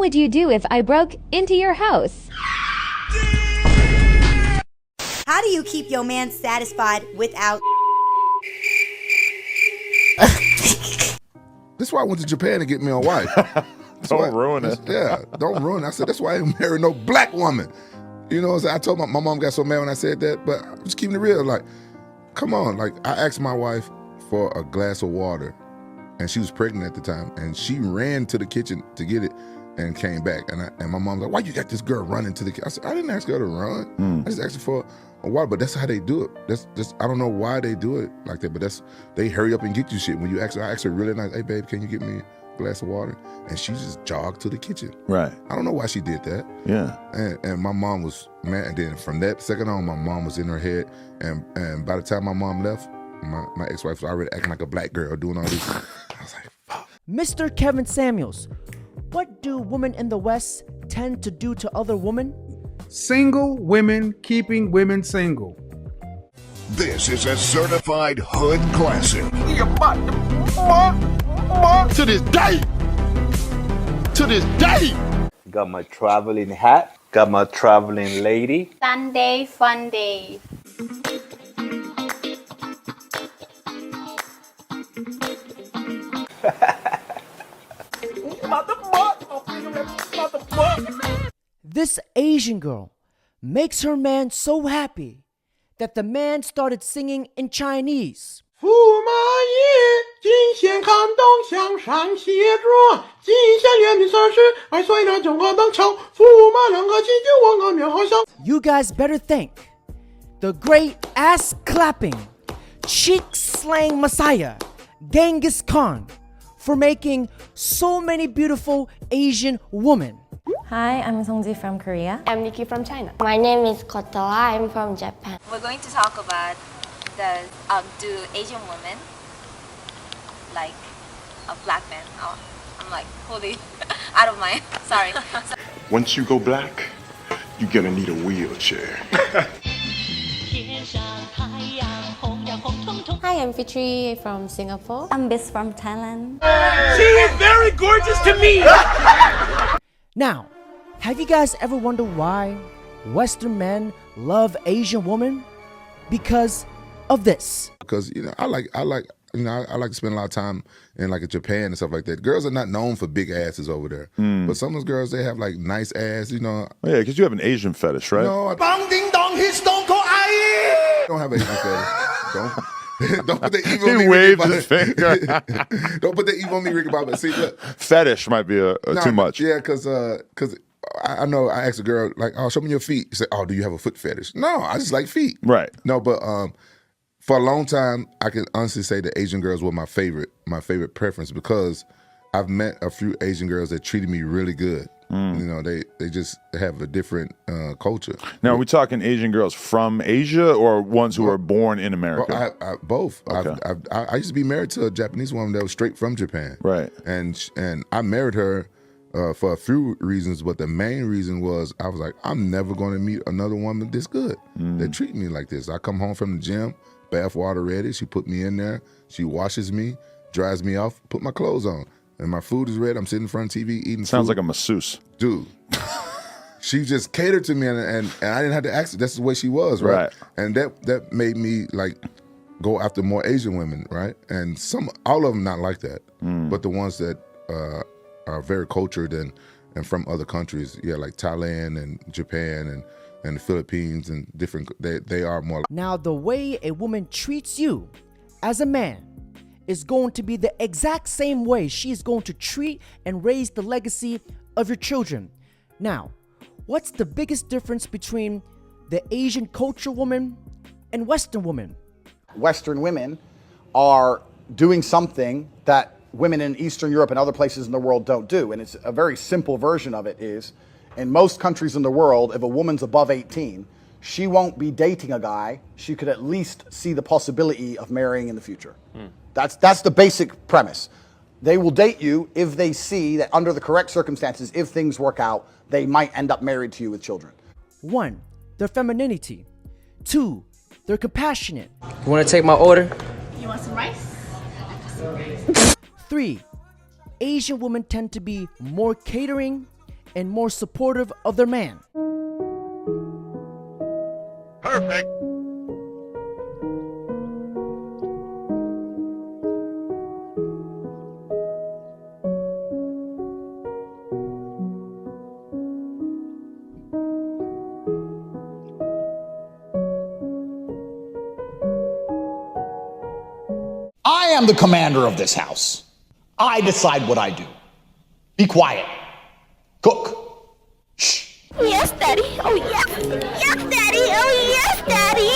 would you do if I broke into your house? How do you keep your man satisfied without... That's why I went to Japan to get me a wife. Don't ruin it. Yeah, don't ruin it. I said, that's why I ain't married no black woman. You know what I'm saying? I told my mom got so mad when I said that, but I'm just keeping it real. Like, come on. Like, I asked my wife for a glass of water, and she was pregnant at the time, and she ran to the kitchen to get it and came back. And my mom's like, why you got this girl running to the kitchen? I said, I didn't ask her to run. I just asked her for a water, but that's how they do it. That's just, I don't know why they do it like that, but they hurry up and get you shit. When you ask her, I asked her really nice, hey babe, can you get me a glass of water? And she just jogged to the kitchen. Right. I don't know why she did that. Yeah. And my mom was mad. And then from that second on, my mom was in her head. And by the time my mom left, my ex-wife was already acting like a black girl, doing all this. I was like, fuck. Mr. Kevin Samuels, what do women in the West tend to do to other women? Single women keeping women single. This is a certified hood classic. To this day. To this day. Got my traveling hat. Got my traveling lady. Sunday fun day. This Asian girl makes her man so happy that the man started singing in Chinese. You guys better thank the great ass-clapping, cheek-slang messiah, Genghis Khan, for making so many beautiful Asian women. Hi, I'm Songji from Korea. I'm Nikki from China. My name is Kotoa. I'm from Japan. We're going to talk about do Asian women like a black man? Oh, I'm like holy out of my sorry. Once you go black, you're gonna need a wheelchair. Hi, I'm Fitri from Singapore. I'm Bis from Thailand. She is very gorgeous to me! Now, have you guys ever wondered why Western men love Asian women? Because of this. Because, you know, I like to spend a lot of time in like Japan and stuff like that. Girls are not known for big asses over there. But some of those girls, they have like nice ass, you know. Oh, yeah, because you have an Asian fetish, right? No, Bang ding dong, his stone cold eye! don't have an Asian fetish. Don't put the evil on me. He waved his finger. Don't put the evil on me, Ricky Bobby. See, look. Fetish might be too much. Yeah, because I know I asked a girl, like, oh, show me your feet. She said, oh, do you have a foot fetish? No, I just like feet. Right. No, but for a long time, I can honestly say that Asian girls were my favorite preference because I've met a few Asian girls that treated me really good. You know, they just have a different culture. Now, are we talking Asian girls from Asia or ones who are born in America? Well, both. Okay. I used to be married to a Japanese woman that was straight from Japan. Right. And I married her for a few reasons, but the main reason was I was like, I'm never going to meet another woman this good that treat me like this. I come home from the gym, bath water ready. She put me in there. She washes me, dries me off, put my clothes on. And my food is ready. I'm sitting in front of TV eating Sounds food. like a masseuse. Dude. She just catered to me and I didn't have to ask her. That's the way she was, right? And that made me like go after more Asian women, right? And all of them not like that. But the ones that are very cultured and from other countries, yeah, like Thailand and Japan and the Philippines and different, they are more. Now, the way a woman treats you as a man is going to be the exact same way she is going to treat and raise the legacy of your children. Now, what's the biggest difference between the Asian culture woman and Western woman? Western women are doing something that women in Eastern Europe and other places in the world don't do. And it's a very simple version of it is, in most countries in the world, if a woman's above 18, she won't be dating a guy she could at least see the possibility of marrying in the future. That's the basic premise. They will date you if they see that under the correct circumstances, if things work out, they might end up married to you with children. 1, their femininity. 2, they're compassionate. You want to take my order? You want some rice? 3, Asian women tend to be more catering and more supportive of their man. Perfect. I am the commander of this house. I decide what I do. Be quiet. Cook. Shh. Yes, Daddy. Oh, yes. Yes, Daddy. Oh, yes, Daddy.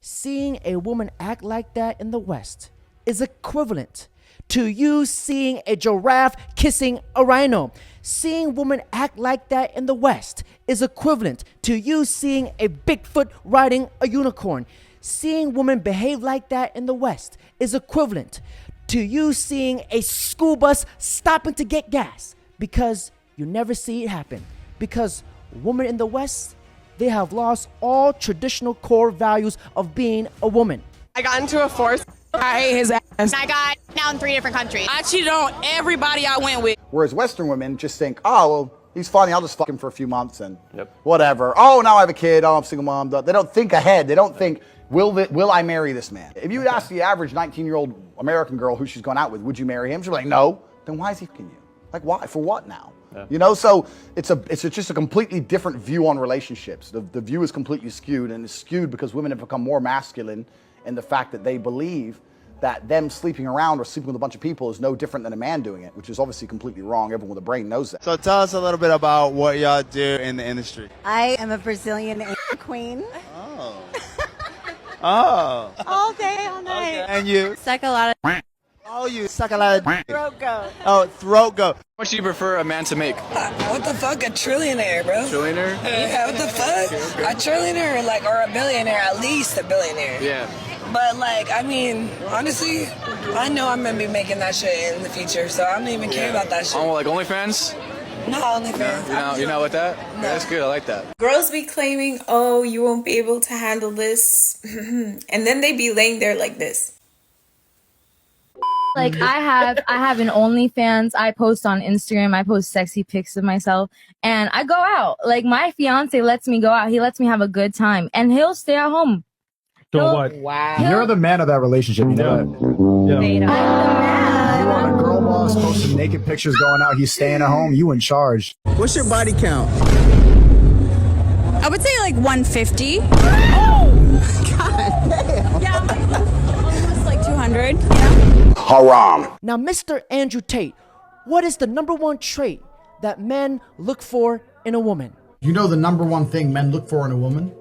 Seeing a woman act like that in the West is equivalent to you seeing a giraffe kissing a rhino. Seeing women act like that in the West is equivalent to you seeing a Bigfoot riding a unicorn. Seeing women behave like that in the West is equivalent to you seeing a school bus stopping to get gas, because you never see it happen. Because women in the West, they have lost all traditional core values of being a woman. I got into a force. I hate his ass. I got now in 3 different countries. I cheated on everybody I went with. Whereas Western women just think, oh, well, he's funny, I'll just fuck him for a few months and whatever. Oh, now I have a kid, oh, I'm a single mom. They don't think ahead. They don't think, will I marry this man? If you would ask the average 19-year-old American girl who she's gone out with, would you marry him? She'd be like, no. Then why is he fucking you? Like, why? For what now? You know, so it's just a completely different view on relationships. The view is completely skewed, and it's skewed because women have become more masculine in the fact that they believe that them sleeping around or sleeping with a bunch of people is no different than a man doing it, which is obviously completely wrong. Everyone with a brain knows that. So tell us a little bit about what y'all do in the industry. I am a Brazilian queen. Oh. Oh. All day, all night. Okay. And you? Suck a lot of. Oh, you suck a lot of Throat goat. Oh, throat goat. What do you prefer a man to make? What the fuck? A trillionaire, bro. Trillionaire? Yeah, what the fuck? Okay. A trillionaire, like, or a billionaire, at least a billionaire. Yeah. But, like, I mean, honestly, I know I'm gonna be making that shit in the future, so I don't even care about that shit. Oh, like OnlyFans? No, OnlyFans. You're not with that? No. Yeah, that's good. I like that. Girls be claiming, oh, you won't be able to handle this. And then they be laying there like this. Like I have an OnlyFans. I post on Instagram. I post sexy pics of myself, and I go out. Like my fiance lets me go out. He lets me have a good time, and he'll stay at home. So what? Wow. You're the man of that relationship. You know that. Yeah. You want a girl boss posting naked pictures going out. He's staying at home. You in charge. What's your body count? I would say like 150. Oh, God damn. Yeah, almost like 200. Haram. Now, Mr. Andrew Tate, what is the #1 trait that men look for in a woman? You know the #1 thing men look for in a woman?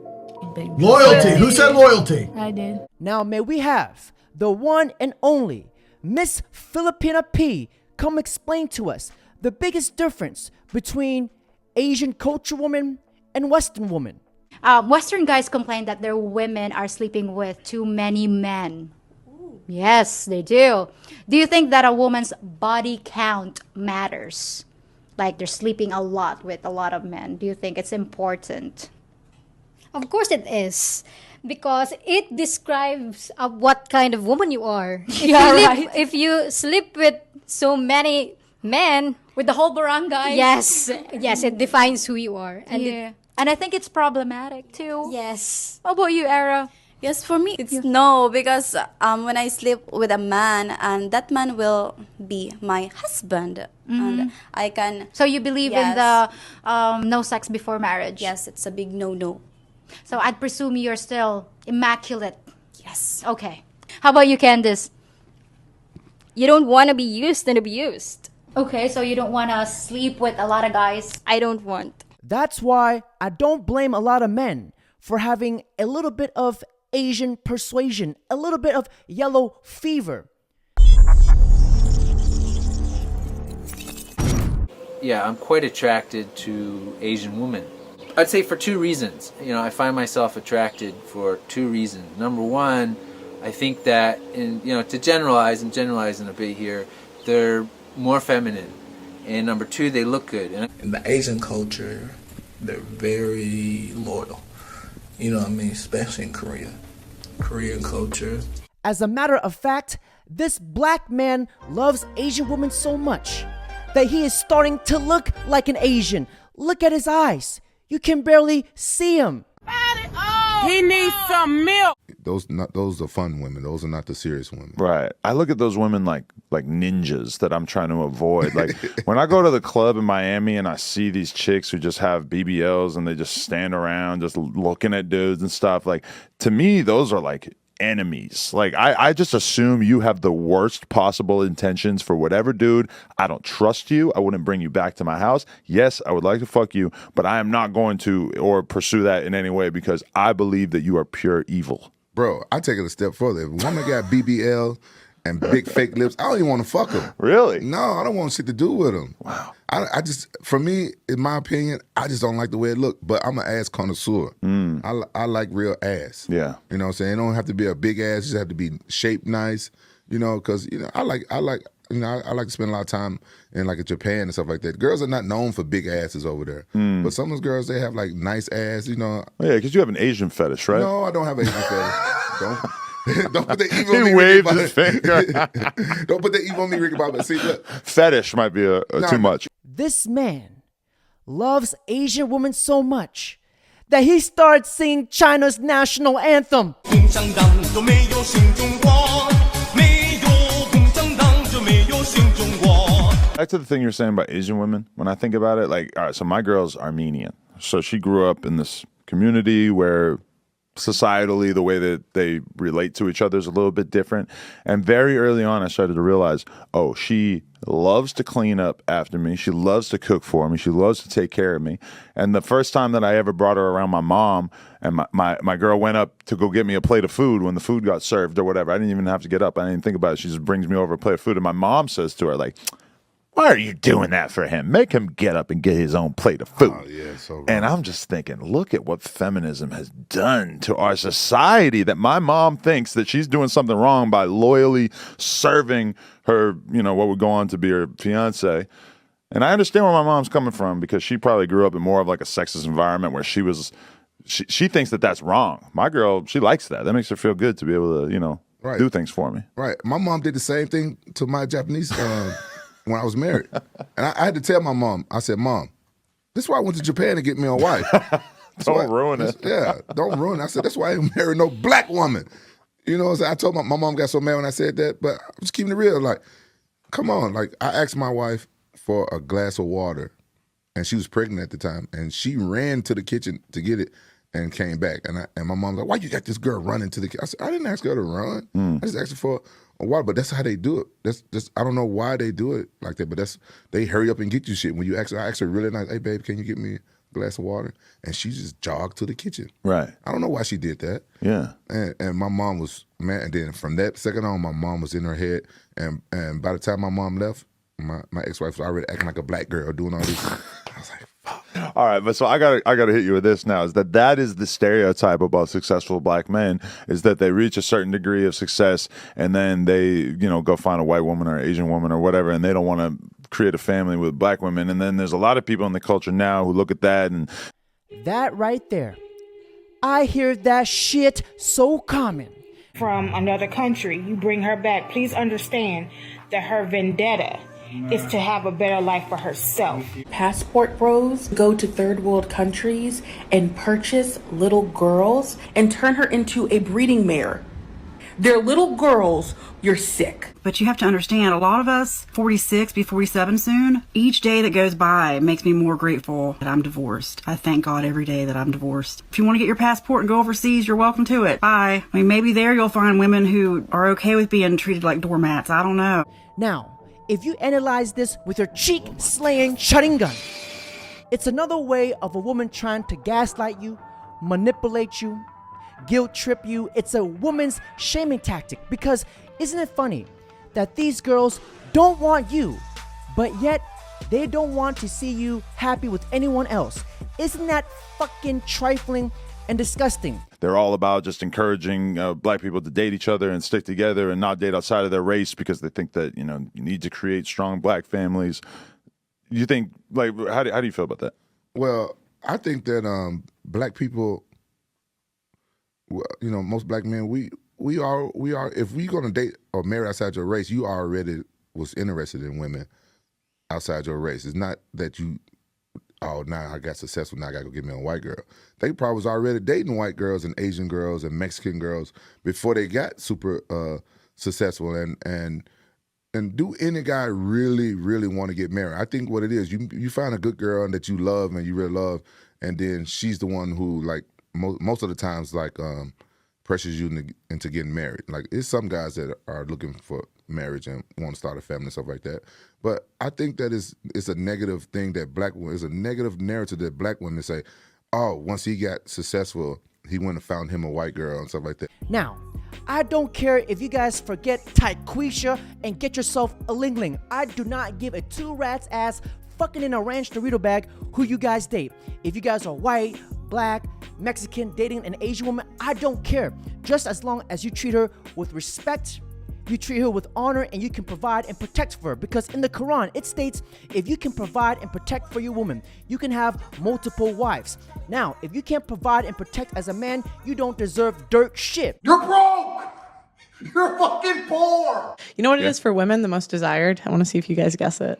Loyalty. Who said loyalty? I did. Now, may we have the one and only Miss Filipina P come explain to us the biggest difference between Asian culture women and Western women. Western guys complain that their women are sleeping with too many men. Yes, they do. Do you think that a woman's body count matters? Like they're sleeping a lot with a lot of men. Do you think it's important? Of course it is. Because it describes what kind of woman you are. If you sleep with so many men, with the whole barangay? Yes, it defines who you are. And and I think it's problematic too. Yes. How about you, Era? Yes, for me, it's no, because when I sleep with a man, and that man will be my husband, and I can. So you believe in the no sex before marriage? Yes, it's a big no-no. So I'd presume you're still immaculate. Yes. Okay. How about you, Candice? You don't want to be used and abused. Okay, so you don't want to sleep with a lot of guys? I don't want. That's why I don't blame a lot of men for having a little bit of Asian persuasion, a little bit of yellow fever. Yeah, I'm quite attracted to Asian women. I'd say for 2 reasons. You know, I find myself attracted for 2 reasons. Number one, I think that, to generalize in a bit here, they're more feminine. And number 2, they look good. In the Asian culture, they're very loyal. You know what I mean? Especially in Korea. Korean culture. As a matter of fact, This black man loves Asian women so much that he is starting to look like an Asian. Look at his eyes. You can barely see him. He needs some milk. Those are fun women. Those are not the serious women. Right. I look at those women like ninjas that I'm trying to avoid. Like when I go to the club in Miami and I see these chicks who just have BBLs and they just stand around just looking at dudes and stuff. Like to me, those are like enemies. Like I just assume you have the worst possible intentions for whatever dude. I don't trust you. I wouldn't bring you back to my house. Yes, I would like to fuck you, but I am not going to or pursue that in any way because I believe that you are pure evil. Bro, I take it a step further. If a woman got BBL and big fake lips, I don't even want to fuck them. Really? No, I don't want shit to do with them. Wow. I just, for me, in my opinion, I just don't like the way it look. But I'm an ass connoisseur. I like real ass. Yeah. You know what I'm saying? It don't have to be a big ass. It just have to be shaped nice. You know, because I like to spend a lot of time in like Japan and stuff like that. Girls are not known for big asses over there, but some of those girls they have like nice ass. You know. Oh, yeah, because you have an Asian fetish, right? No, I don't have an Asian fetish. Don't put the evil on me. He waved his finger. Don't put the evil on me, Ricky Bobby. See, look. Fetish might be too much. This man loves Asian women so much that he starts singing China's national anthem. Back to the thing you're saying about Asian women. When I think about it, like, all right, so my girl's Armenian. So she grew up in this community where societally the way that they relate to each other is a little bit different. And very early on, I started to realize, oh, she loves to clean up after me. She loves to cook for me. She loves to take care of me. And the first time that I ever brought her around my mom and my girl went up to go get me a plate of food when the food got served or whatever, I didn't even have to get up. I didn't think about it. She just brings me over a plate of food. And my mom says to her, like, why are you doing that for him? Make him get up and get his own plate of food. Oh, yeah, so wrong. And I'm just thinking, look at what feminism has done to our society, that my mom thinks that she's doing something wrong by loyally serving her, you know, what would go on to be her fiance. And I understand where my mom's coming from because she probably grew up in more of like a sexist environment where she thinks that that's wrong. My girl, she likes that. That makes her feel good to be able to, you know, do things for me. Right. My mom did the same thing to my Japanese when I was married. And I had to tell my mom, I said, Mom, this is why I went to Japan to get me a wife. Don't ruin it. Yeah, don't ruin it. I said, that's why I ain't married no black woman. You know what I'm saying? I told my mom got so mad when I said that, but I'm just keeping it real. Like, come on. Like, I asked my wife for a glass of water, and she was pregnant at the time, and she ran to the kitchen to get it and came back. And my mom's like, why you got this girl running to the kitchen? I said, I didn't ask her to run. I just asked her for a water, but that's how they do it. That's I don't know why they do it like that, but they hurry up and get you shit. When you ask her, I asked her really nice, hey babe, can you get me a glass of water? And she just jogged to the kitchen. Right. I don't know why she did that. Yeah. And my mom was mad. And then from that second on, my mom was in her head. And by the time my mom left, my ex-wife was already acting like a black girl doing all this. I was like, all right, but so I gotta hit you with this now, is that is the stereotype about successful black men, is that they reach a certain degree of success and then they, you know, go find a white woman or Asian woman or whatever, and they don't want to create a family with black women. And then there's a lot of people in the culture now who look at that and that right there. I hear that shit so common. From another country, you bring her back. Please understand that her vendetta is to have a better life for herself. Passport bros go to third world countries and purchase little girls and turn her into a breeding mare. They're little girls, you're sick. But you have to understand, a lot of us, 46, be 47 soon, each day that goes by makes me more grateful that I'm divorced. I thank God every day that I'm divorced. If you want to get your passport and go overseas, you're welcome to it. Bye. I mean, maybe there you'll find women who are okay with being treated like doormats. I don't know. Now, if you analyze this with your cheek-slaying Sharingan, it's another way of a woman trying to gaslight you, manipulate you, guilt trip you. It's a woman's shaming tactic, because isn't it funny that these girls don't want you, but yet they don't want to see you happy with anyone else? Isn't that fucking trifling and disgusting? they're all about just encouraging black people to date each other and stick together and not date outside of their race because they think that, you know, you need to create strong black families. You think, like, how do you feel about that? Well, I think that black people, you know, most black men, we we are. If we're gonna date or marry outside your race, you already was interested in women outside your race. It's not that you, oh, now I got successful, now I gotta go get me a white girl. They probably was already dating white girls and Asian girls and Mexican girls before they got super successful. And do any guy really want to get married? I think what it is, you find a good girl that you love and you really love, and then she's the one who, like, most of the times, like, pressures you into getting married. Like, it's some guys that are looking for marriage and want to start a family and stuff like that. But I think that it's a negative thing that black women, it's a negative narrative that black women say, oh, once he got successful, he went and found him a white girl and stuff like that. Now, I don't care if you guys forget Taquisha and get yourself a Ling Ling. I do not give a two rat's ass fucking in a ranch Dorito bag who you guys date. If you guys are white, black, Mexican, dating an Asian woman, I don't care. Just as long as you treat her with respect, you treat her with honor, and you can provide and protect for her. Because in the Quran, it states, if you can provide and protect for your woman, you can have multiple wives. Now, if you can't provide and protect as a man, you don't deserve dirt shit. You're broke! You're fucking poor! You know what it is for women, the most desired? I want to see if you guys guess it.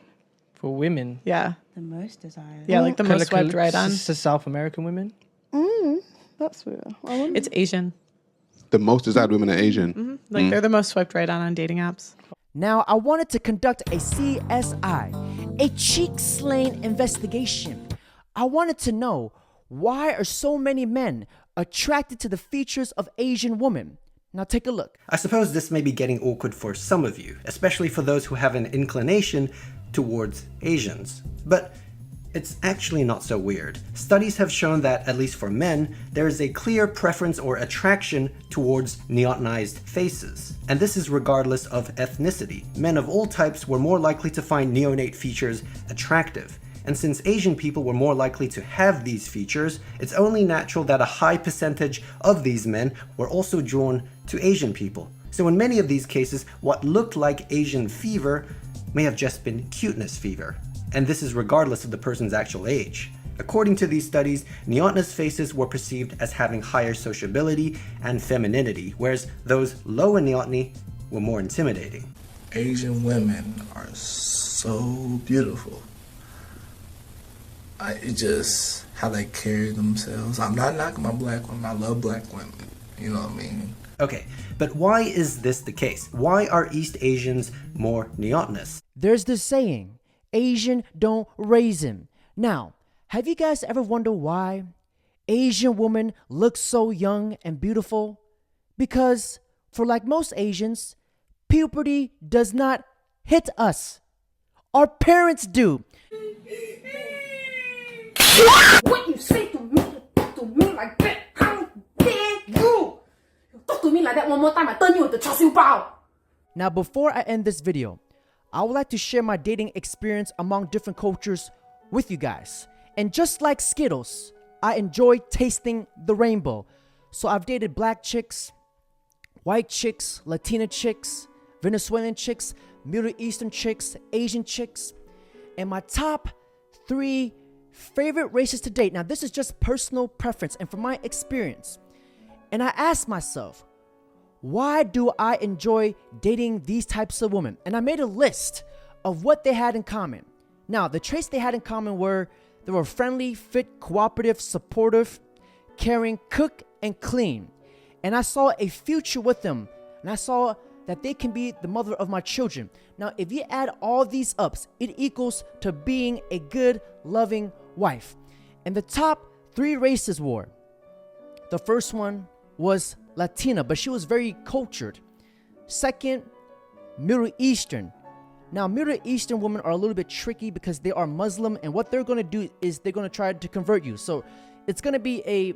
For women? Yeah. The most desired? Yeah, like the most swiped right on. This is South American women? That's weird. It's Asian. The most desired women are Asian. Mm-hmm. Like they're the most swiped right on dating apps. Now, I wanted to conduct a CSI, a cheek slaying investigation. I wanted to know, why are so many men attracted to the features of Asian women? Now take a look. I suppose this may be getting awkward for some of you, especially for those who have an inclination towards Asians. But it's actually not so weird. Studies have shown that, at least for men, there is a clear preference or attraction towards neotenized faces. And this is regardless of ethnicity. Men of all types were more likely to find neonate features attractive. And since Asian people were more likely to have these features, it's only natural that a high percentage of these men were also drawn to Asian people. So in many of these cases, what looked like Asian fever may have just been cuteness fever. And this is regardless of the person's actual age. According to these studies, neotenous faces were perceived as having higher sociability and femininity, whereas those low in neoteny were more intimidating. Asian women are so beautiful. It's just how they carry themselves. I'm not knocking my black women. I love black women. You know what I mean? Okay, but why is this the case? Why are East Asians more neotenous? There's this saying, Asian don't raisin. Now, have you guys ever wondered why Asian women look so young and beautiful? Because, for like most Asians, puberty does not hit us. Our parents do. What you say to me like that? How dare you? You talk to me like that one more time, I turn you into char siu bao. Now, before I end this video, I would like to share my dating experience among different cultures with you guys. And just like Skittles, I enjoy tasting the rainbow. So I've dated black chicks, white chicks, Latina chicks, Venezuelan chicks, Middle Eastern chicks, Asian chicks. And my top 3 favorite races to date. Now, this is just personal preference and from my experience. And I asked myself, why do I enjoy dating these types of women? And I made a list of what they had in common. Now, the traits they had in common were they were friendly, fit, cooperative, supportive, caring, cook, and clean. And I saw a future with them. And I saw that they can be the mother of my children. Now, if you add all these ups, it equals to being a good, loving wife. And the top 3 races were, the first one was Latina, but she was very cultured. Second, Middle Eastern. Now, Middle Eastern women are a little bit tricky because they are Muslim, and what they're going to do is they're going to try to convert you. So it's going to be a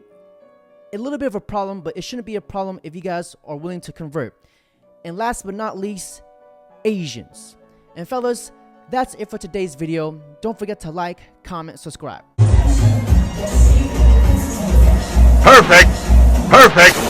little bit of a problem, but it shouldn't be a problem if you guys are willing to convert. And last but not least, Asians. And fellas, that's it for today's video. Don't forget to like, comment, subscribe. Perfect. Perfect.